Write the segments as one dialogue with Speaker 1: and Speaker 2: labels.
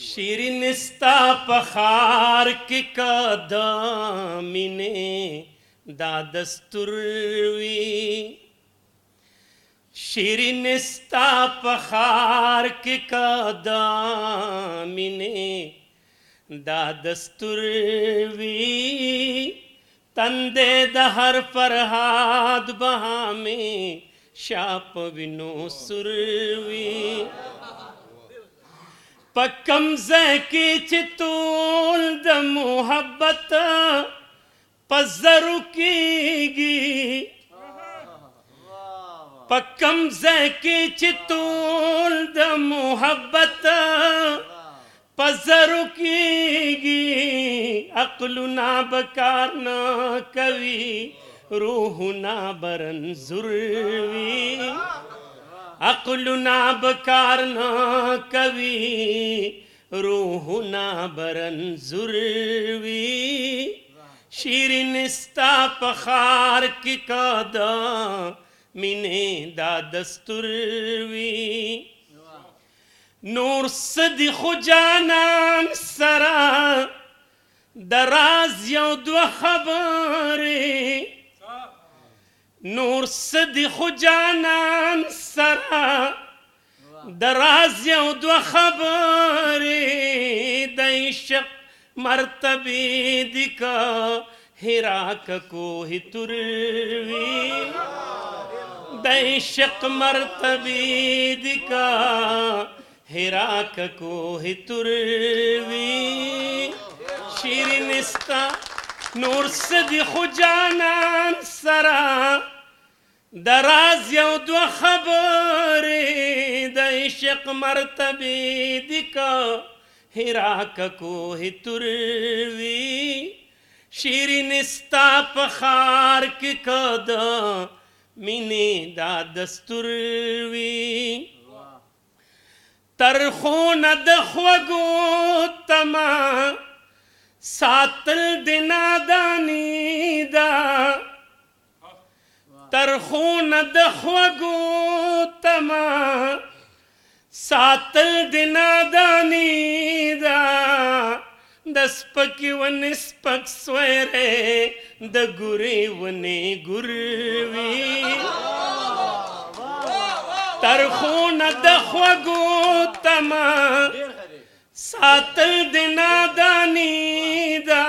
Speaker 1: शीरिनिस्ता पखार की कदमिने दा दस्तुरवी शीरिनिस्ता पखार की कदमिने दा दस्तुरवी तंदे दहर फरहाद बहा में शाप विनो सुरवी पक्कम ज़की चितूल द मुहब्बत पज़रू कीगी पक्कम ज़की चितूल द मुहब्बत पज़रू कीगी अक़्लु ना बकार ना कवी रूह ना बरन ज़ुर्वी अक़्लु ना बकार ना कवी रूह ना बरन ज़ुर्वी शीरिनिस्ता पखार की कदमिने दा दस्तुरवी नूर सदिखु जानान सरा दराज यौ दो खबरे नूर सदिखु जानान सरा दराज यौ दो खबरे दैशक मर्तबे दिका हिराक को ही तुरवी दैशक मर्तबे दिका हिराक को ही तुरवी शीरिनिस्ता नूर सदिखु जानान सरा दराज यौ दो खबरे दैशक मर्तबे दिका हिराक को ही तुरवी शीरिनिस्ता पखार की कदमिने दा दस्तुरवी तरखोन दख्वगो तमा सातल दिना दानीदा तरखोन दख्वगो तमा सातल दिना दानीदा दस्पकी वनिस्पक स्वरे द गुरे वने गुरवी तरखोन दख्वगो तमा सातल दिना दानीदा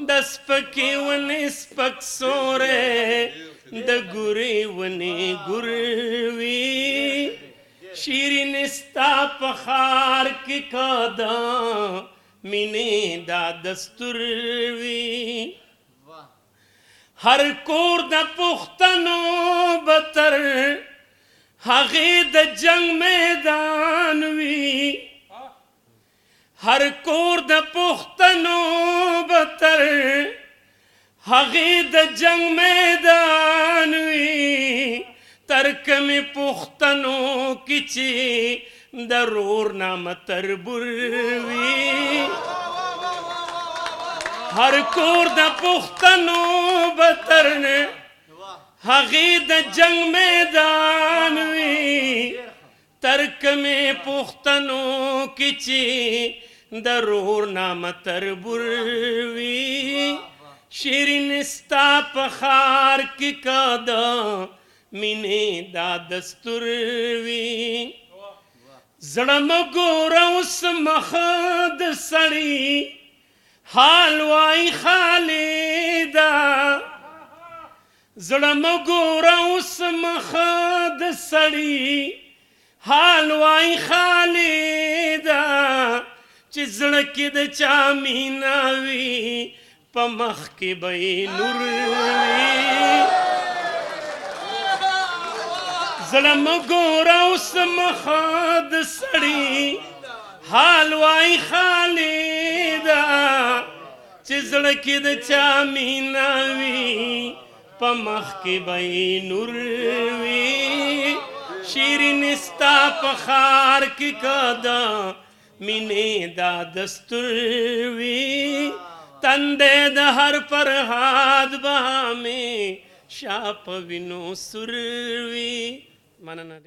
Speaker 1: दस्पकी वनिस्पक सोरे द गुरे वने गुरवी शीरिनिस्ता पखार की कदमिने दा दस्तुरवी हर कोर द पुख्तनो बतर हगे द जंग मैदानवी हर कोर द पुख्तनो बतर हगे द जंग मैदानवी तर्क में पुख्तनों किची दरोर नाम तरबुरवी हर कोर द पुख्तनों बतरन हगी द जंग मैदानवी तर्क में पुख्तनों किची दरोर नाम तरबुरवी शीरिनिस्ता पखार की कदमिने दा दस्तुरवी ज़ड़म गोरा उस महद सड़ी हालवाई खालिदा ज़ड़म गोरा उस महद सड़ी हालवाई खालिदा चिज़ड़ किद चामीनावी पमख के बई नुरवी ज़ड़म गोरा उस महद सड़ी हालवाई खालिदा चिज़ड़ किद चामीनावी पमख के बई नुरवी शीरिनिस्ता पखार की कदमिने दा दस्तुरवी तंदे दहर फरहाद बहा में शाप विनो सुरवी माना ना